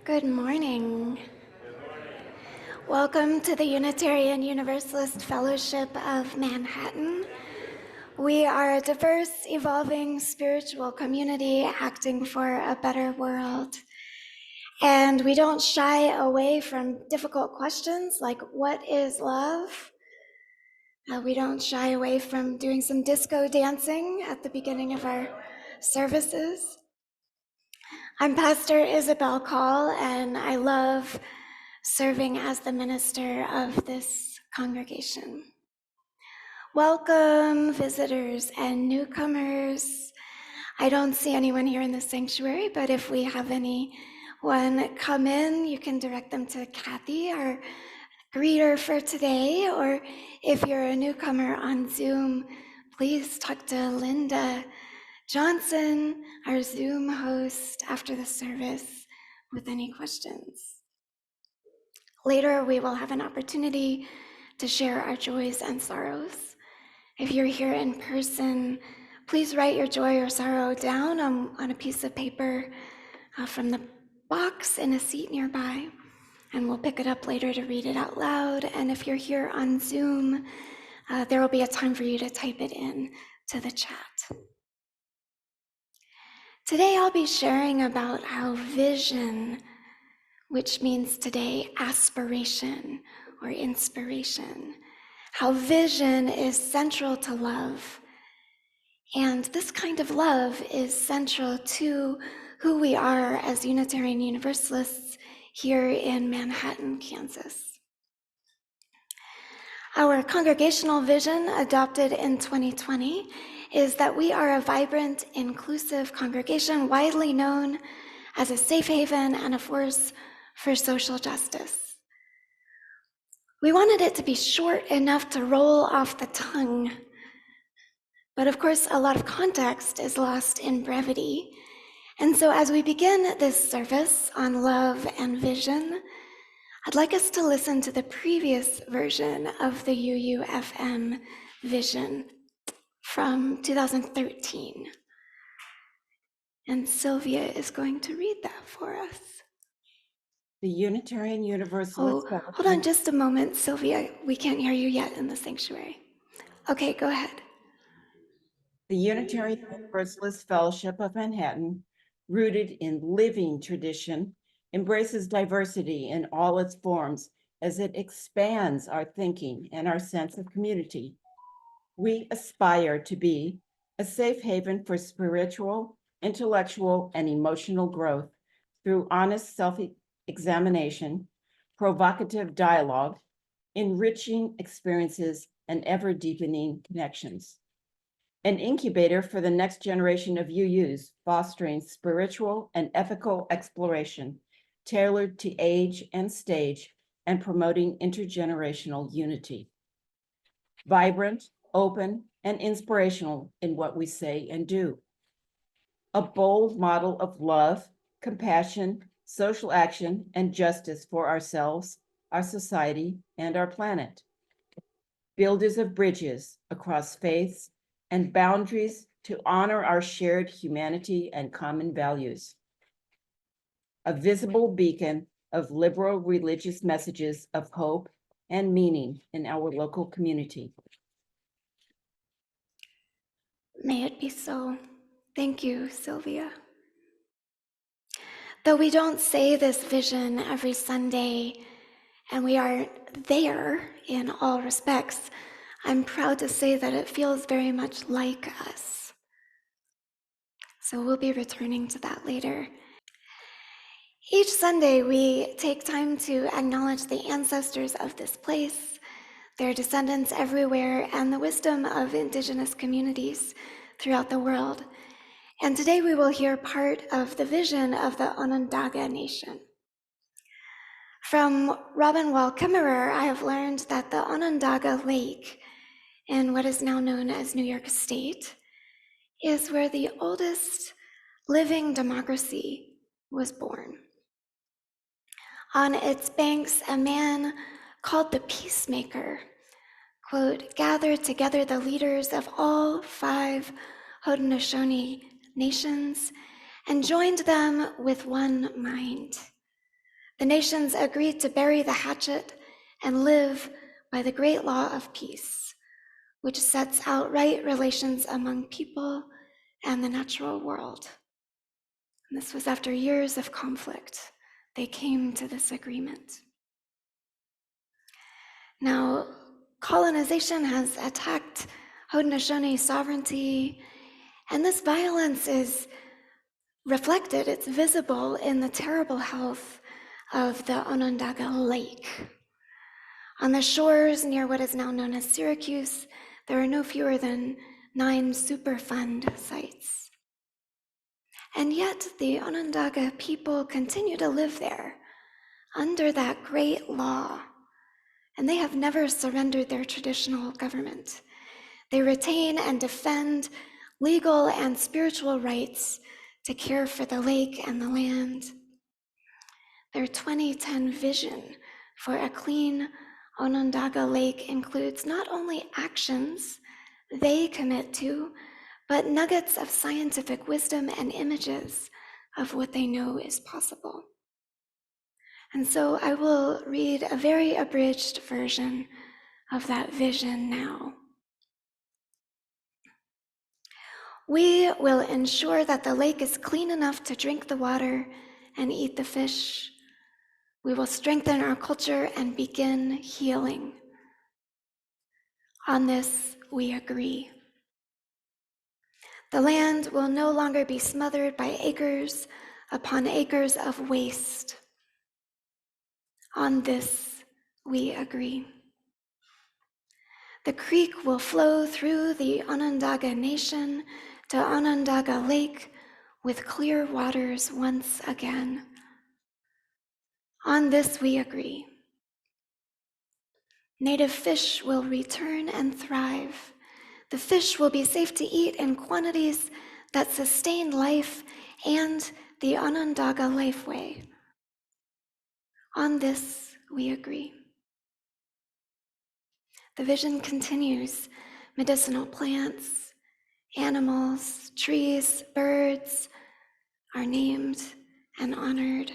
Good morning. Welcome to the Unitarian Universalist Fellowship of Manhattan. We are a diverse, evolving spiritual community acting for a better world. And we don't shy away from difficult questions like, what is love? We don't shy away from doing some disco dancing at the beginning of our services. I'm Pastor Isabel Call, and I love serving as the minister of this congregation. Welcome, visitors and newcomers. I don't see anyone here in the sanctuary, but if we have anyone come in, you can direct them to Kathy, our greeter for today, or if you're a newcomer on Zoom, please talk to Linda Johnson, our Zoom host, after the service with any questions. Later, we will have an opportunity to share our joys and sorrows. If you're here in person, please write your joy or sorrow down on a piece of paper from the box in a seat nearby, and we'll pick it up later to read it out loud. And if you're here on Zoom, there will be a time for you to type it in to the chat. Today, I'll be sharing about how vision, which means today aspiration or inspiration, how vision is central to love. And this kind of love is central to who we are as Unitarian Universalists here in Manhattan, Kansas. Our congregational vision, adopted in 2020, is that we are a vibrant, inclusive congregation widely known as a safe haven and a force for social justice. We wanted it to be short enough to roll off the tongue, but of course, a lot of context is lost in brevity. And so as we begin this service on love and vision, I'd like us to listen to the previous version of the UUFM vision from 2013. And Sylvia is going to read that for us. The Unitarian Universalists. Hold on just a moment, Sylvia. We can't hear you yet in the sanctuary. Okay, go ahead. The Unitarian Universalist Fellowship of Manhattan, rooted in living tradition, embraces diversity in all its forms as it expands our thinking and our sense of community. We aspire to be a safe haven for spiritual, intellectual, and emotional growth through honest self-examination, provocative dialogue, enriching experiences, and ever-deepening connections. An incubator for the next generation of UUs, fostering spiritual and ethical exploration, tailored to age and stage, and promoting intergenerational unity. Vibrant, open, and inspirational in what we say and do. A bold model of love, compassion, social action, and justice for ourselves, our society, and our planet. Builders of bridges across faiths and boundaries to honor our shared humanity and common values. A visible beacon of liberal religious messages of hope and meaning in our local community. May it be so. Thank you, Sylvia. Though we don't say this vision every Sunday, and we are there in all respects, I'm proud to say that it feels very much like us. So we'll be returning to that later. Each Sunday, we take time to acknowledge the ancestors of this place, their descendants everywhere, and the wisdom of Indigenous communities throughout the world. And today we will hear part of the vision of the Onondaga Nation. From Robin Wall Kimmerer, I have learned that the Onondaga Lake, in what is now known as New York State, is where the oldest living democracy was born. On its banks, a man called the Peacemaker, quote, gathered together the leaders of all 5 Haudenosaunee nations and joined them with one mind. The nations agreed to bury the hatchet and live by the great law of peace, which sets out right relations among people and the natural world. And this was after years of conflict. They came to this agreement. Now, colonization has attacked Haudenosaunee sovereignty, and this violence is reflected, it's visible in the terrible health of the Onondaga Lake. On the shores near what is now known as Syracuse, there are no fewer than 9 Superfund sites. And yet the Onondaga people continue to live there under that great law, and they have never surrendered their traditional government. They retain and defend legal and spiritual rights to care for the lake and the land. Their 2010 vision for a clean Onondaga Lake includes not only actions they commit to, but nuggets of scientific wisdom and images of what they know is possible. And so I will read a very abridged version of that vision now. We will ensure that the lake is clean enough to drink the water and eat the fish. We will strengthen our culture and begin healing. On this, we agree. The land will no longer be smothered by acres upon acres of waste. On this, we agree. The creek will flow through the Onondaga Nation to Onondaga Lake with clear waters once again. On this, we agree. Native fish will return and thrive. The fish will be safe to eat in quantities that sustain life and the Onondaga Lifeway. On this, we agree. The vision continues. Medicinal plants, animals, trees, birds are named and honored.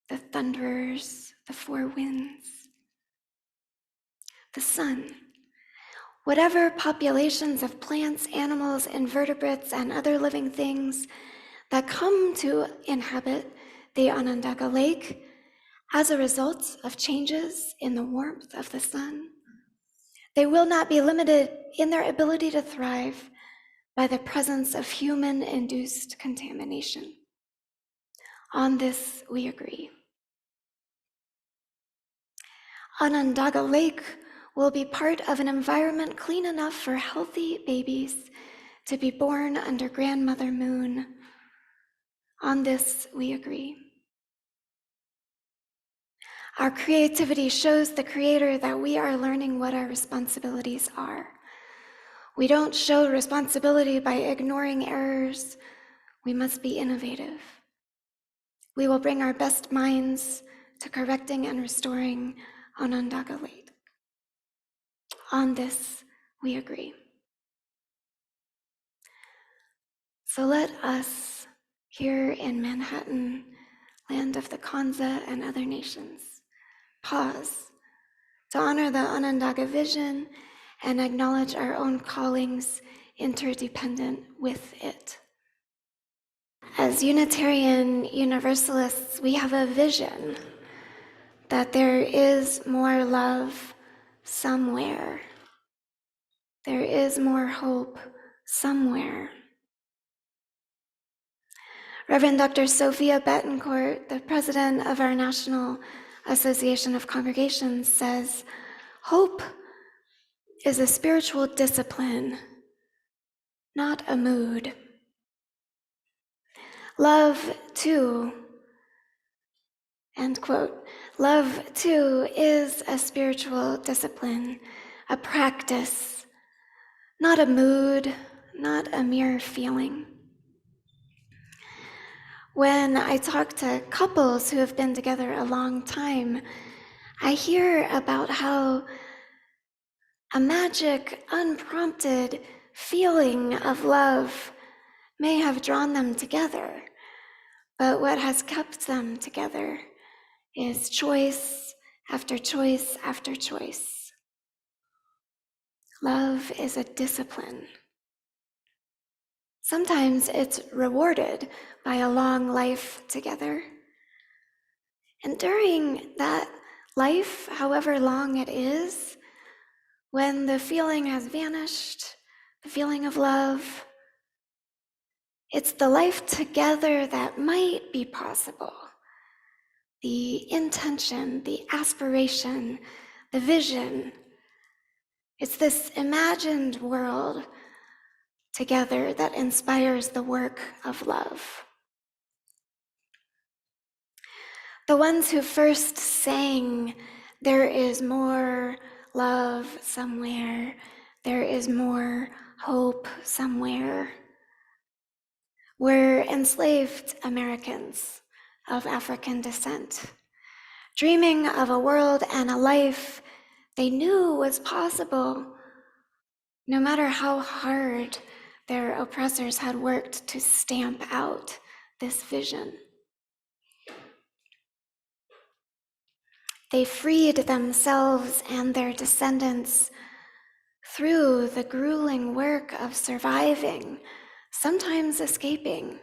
The thunderers, the 4 winds, the sun. Whatever populations of plants, animals, invertebrates, and other living things that come to inhabit the Onondaga Lake as a result of changes in the warmth of the sun, they will not be limited in their ability to thrive by the presence of human-induced contamination. On this, we agree. Onondaga Lake will be part of an environment clean enough for healthy babies to be born under Grandmother Moon. On this, we agree. Our creativity shows the Creator that we are learning what our responsibilities are. We don't show responsibility by ignoring errors. We must be innovative. We will bring our best minds to correcting and restoring Onondaga Lake. On this, we agree. So let us, here in Manhattan, land of the Kanza and other nations, pause to honor the Onondaga vision and acknowledge our own callings interdependent with it. As Unitarian Universalists, we have a vision that there is more love somewhere. There is more hope somewhere. Reverend Dr. Sophia Betancourt, the president of our National Association of Congregations, says, hope is a spiritual discipline, not a mood. Love, too, end quote. Love, too, is a spiritual discipline, a practice, not a mood, not a mere feeling. When I talk to couples who have been together a long time, I hear about how a magic, unprompted feeling of love may have drawn them together, But what has kept them together is choice after choice after choice. Love is a discipline. Sometimes it's rewarded by a long life together. And during that life, however long it is, when the feeling has vanished, the feeling of love, it's the life together that might be possible. The intention, the aspiration, the vision. It's this imagined world together that inspires the work of love. The ones who first sang, "There is more love somewhere, there is more hope somewhere," were enslaved Americans of African descent, dreaming of a world and a life they knew was possible, no matter how hard their oppressors had worked to stamp out this vision. They freed themselves and their descendants through the grueling work of surviving, sometimes escaping.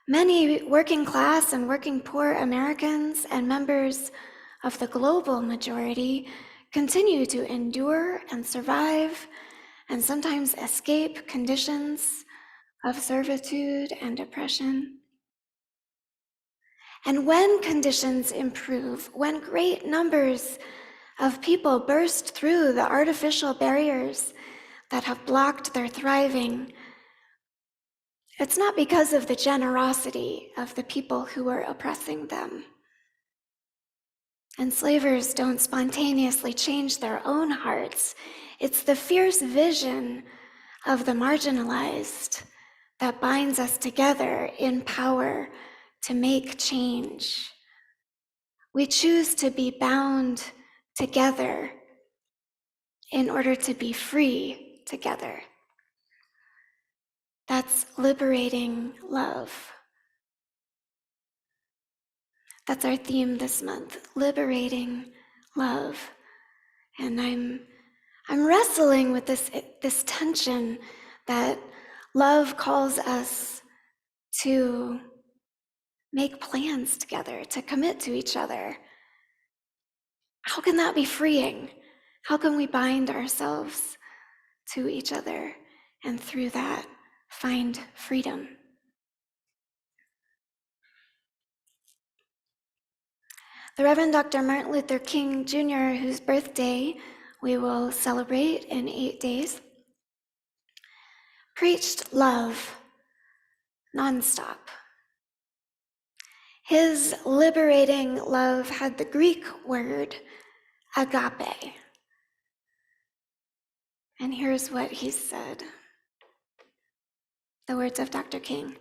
Many working class and working poor Americans and members of the global majority continue to endure and survive and sometimes escape conditions of servitude and oppression. And when conditions improve, when great numbers of people burst through the artificial barriers that have blocked their thriving, it's not because of the generosity of the people who are oppressing them. Enslavers don't spontaneously change their own hearts. It's the fierce vision of the marginalized that binds us together in power to make change. We choose to be bound together in order to be free together. That's liberating love. That's our theme this month, liberating love. And I'm wrestling with this tension that love calls us to make plans together, to commit to each other. How can that be freeing? How can we bind ourselves to each other and through that find freedom? The Reverend Dr. Martin Luther King Jr., whose birthday we will celebrate in 8 days, preached love nonstop. His liberating love had the Greek word agape. And here's what he said. The words of Dr. King.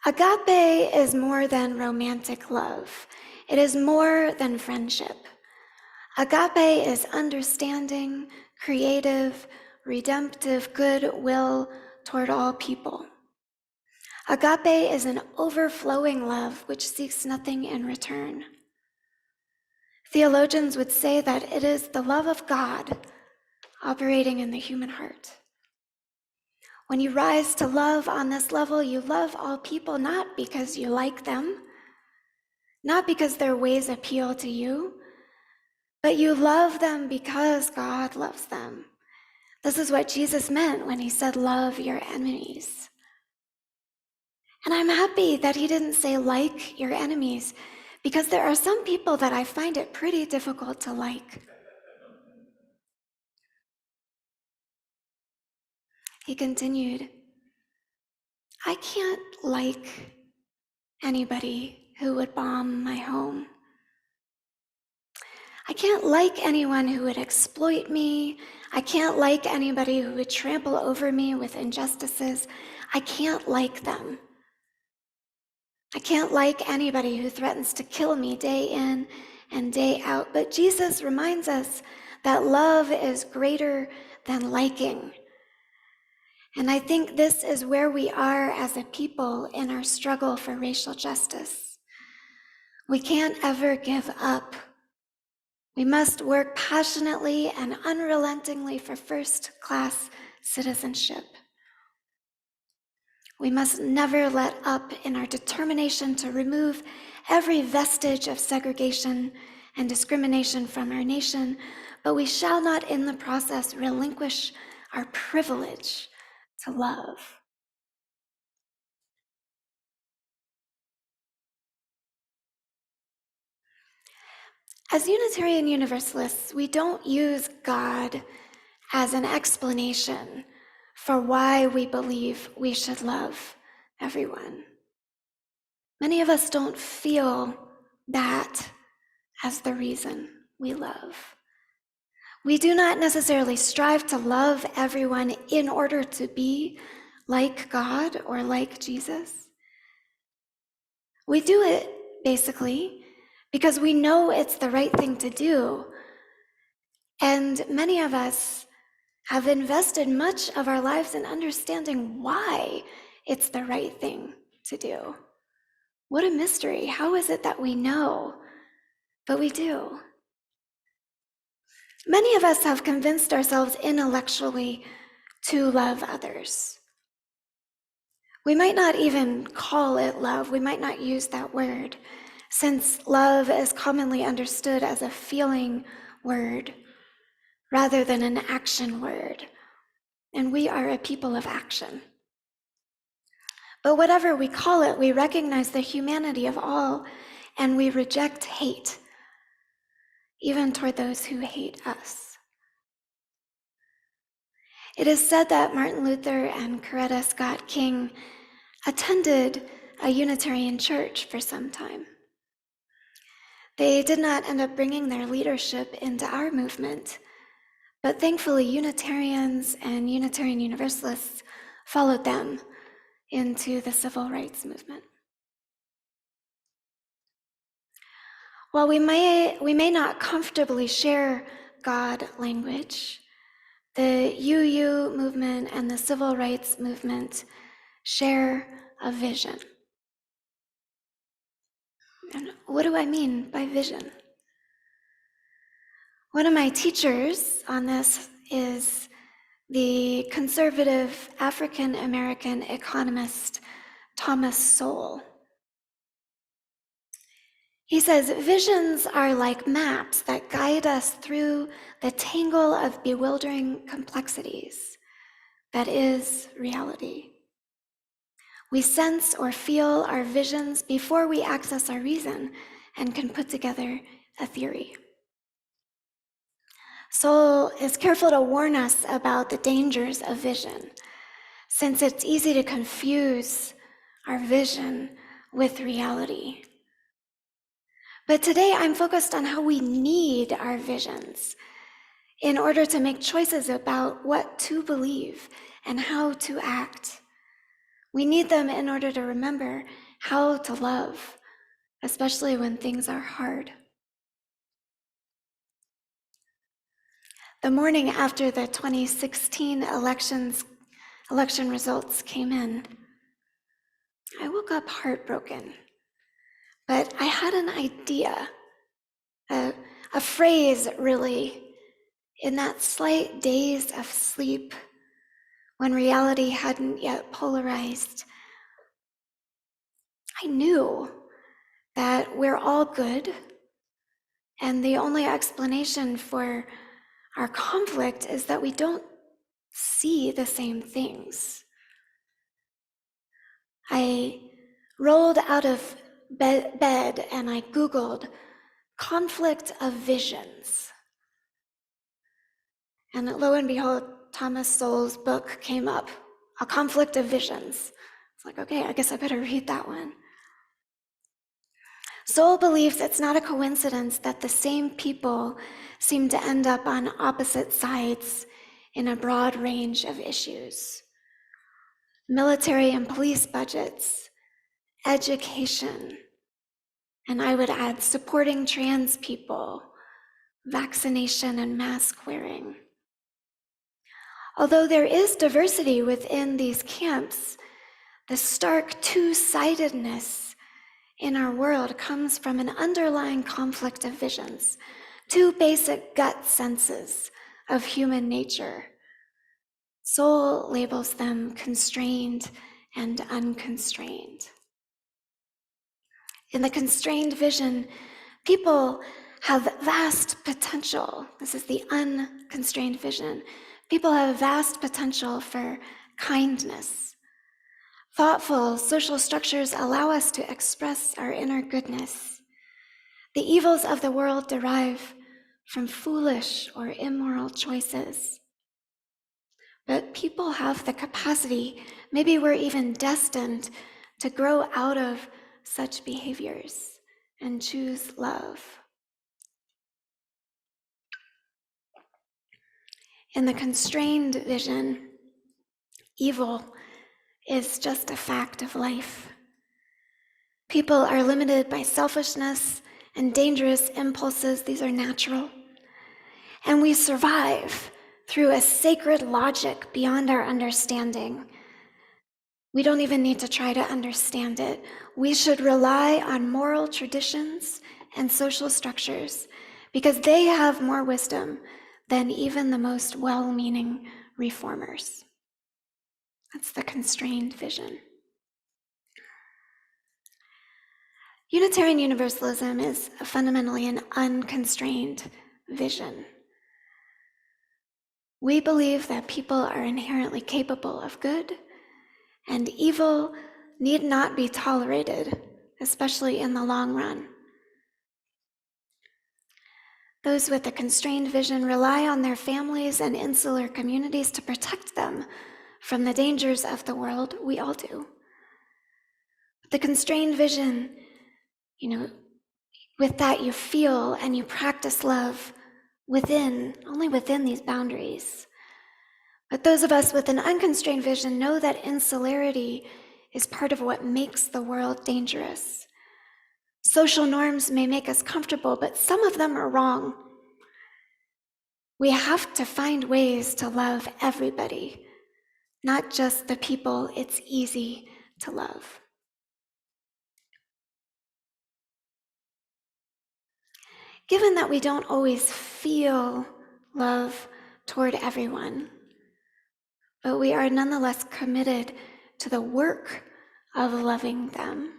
Agape is more than romantic love. It is more than friendship. Agape is understanding, creative, redemptive goodwill toward all people. Agape is an overflowing love which seeks nothing in return. Theologians would say that it is the love of God operating in the human heart. When you rise to love on this level, you love all people not because you like them, not because their ways appeal to you, but you love them because God loves them. This is what Jesus meant when he said, love your enemies. And I'm happy that he didn't say like your enemies, because there are some people that I find it pretty difficult to like. He continued, I can't like anybody who would bomb my home. I can't like anyone who would exploit me. I can't like anybody who would trample over me with injustices. I can't like them. I can't like anybody who threatens to kill me day in and day out. But Jesus reminds us that love is greater than liking. And I think this is where we are as a people in our struggle for racial justice. We can't ever give up. We must work passionately and unrelentingly for first-class citizenship. We must never let up in our determination to remove every vestige of segregation and discrimination from our nation, but we shall not in the process relinquish our privilege to love. As Unitarian Universalists, we don't use God as an explanation for why we believe we should love everyone. Many of us don't feel that as the reason we love. We do not necessarily strive to love everyone in order to be like God or like Jesus. We do it, basically, because we know it's the right thing to do. And many of us have invested much of our lives in understanding why it's the right thing to do. What a mystery. How is it that we know? But we do. Many of us have convinced ourselves intellectually to love others. We might not even call it love. We might not use that word, since love is commonly understood as a feeling word rather than an action word. And we are a people of action. But whatever we call it, we recognize the humanity of all, and we reject hate, even toward those who hate us. It is said that Martin Luther and Coretta Scott King attended a Unitarian church for some time. They did not end up bringing their leadership into our movement, but thankfully Unitarians and Unitarian Universalists followed them into the civil rights movement. While we may not comfortably share God language, the UU movement and the civil rights movement share a vision. And what do I mean by vision? One of my teachers on this is the conservative African-American economist Thomas Sowell. He says, visions are like maps that guide us through the tangle of bewildering complexities that is reality. We sense or feel our visions before we access our reason and can put together a theory. Sowell is careful to warn us about the dangers of vision, since it's easy to confuse our vision with reality. But today I'm focused on how we need our visions in order to make choices about what to believe and how to act. We need them in order to remember how to love, especially when things are hard. The morning after the 2016 election results came in, I woke up heartbroken. But I had an idea, a phrase really, in that slight daze of sleep when reality hadn't yet polarized. I knew that we're all good, and the only explanation for our conflict is that we don't see the same things. I rolled out of bed and I Googled conflict of visions. And lo and behold, Thomas Sowell's book came up, A Conflict of Visions. It's like, okay, I guess I better read that one. Sowell believes it's not a coincidence that the same people seem to end up on opposite sides in a broad range of issues. Military and police budgets, education, and I would add supporting trans people, vaccination and mask wearing. Although there is diversity within these camps, the stark two-sidedness in our world comes from an underlying conflict of visions, two basic gut senses of human nature. Soul labels them constrained and unconstrained. In the constrained vision, people have vast potential. This is the unconstrained vision. People have vast potential for kindness. Thoughtful social structures allow us to express our inner goodness. The evils of the world derive from foolish or immoral choices. But people have the capacity, maybe we're even destined, to grow out of such behaviors and choose love. In the constrained vision, evil is just a fact of life. People are limited by selfishness and dangerous impulses. These are natural. And we survive through a sacred logic beyond our understanding. We don't even need to try to understand it. We should rely on moral traditions and social structures because they have more wisdom than even the most well-meaning reformers. That's the constrained vision. Unitarian Universalism is fundamentally an unconstrained vision. We believe that people are inherently capable of good, and evil need not be tolerated, especially in the long run. Those with a constrained vision rely on their families and insular communities to protect them from the dangers of the world. We all do. The constrained vision, with that you feel and you practice love only within these boundaries. But those of us with an unconstrained vision know that insularity is part of what makes the world dangerous. Social norms may make us comfortable, but some of them are wrong. We have to find ways to love everybody, not just the people it's easy to love. Given that we don't always feel love toward everyone, but we are nonetheless committed to the work of loving them,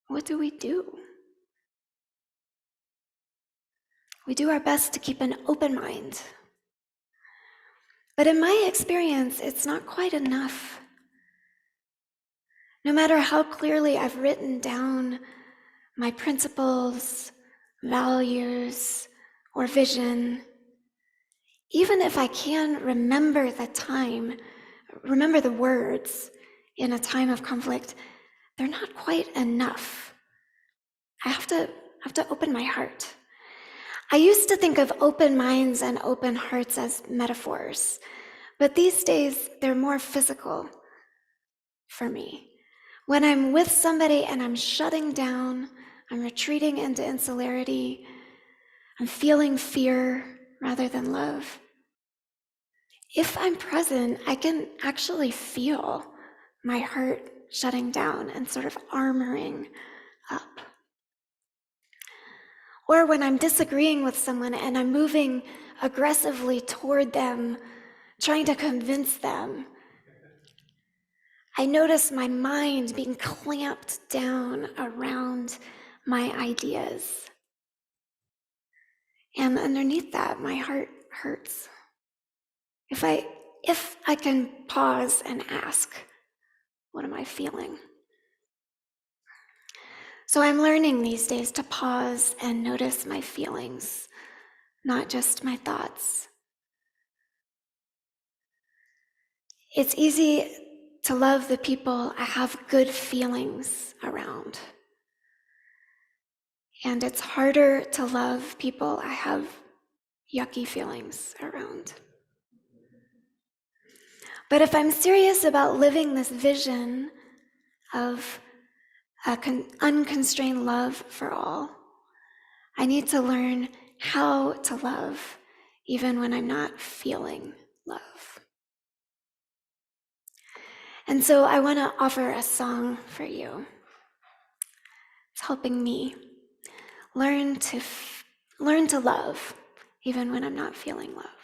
what do? We do our best to keep an open mind. But in my experience, it's not quite enough. No matter how clearly I've written down my principles, values, or vision, even if I can remember the words in a time of conflict, they're not quite enough. I have to open my heart. I used to think of open minds and open hearts as metaphors, but these days they're more physical for me. When I'm with somebody and I'm shutting down, I'm retreating into insularity, I'm feeling fear rather than love. If I'm present, I can actually feel my heart shutting down and sort of armoring up. Or when I'm disagreeing with someone and I'm moving aggressively toward them, trying to convince them, I notice my mind being clamped down around my ideas. And underneath that, my heart hurts. If I can pause and ask, what am I feeling? So I'm learning these days to pause and notice my feelings, not just my thoughts. It's easy to love the people I have good feelings around. And it's harder to love people I have yucky feelings around. But if I'm serious about living this vision of unconstrained love for all, I need to learn how to love even when I'm not feeling love. And so I want to offer a song for you. It's helping me learn to love, even when I'm not feeling love.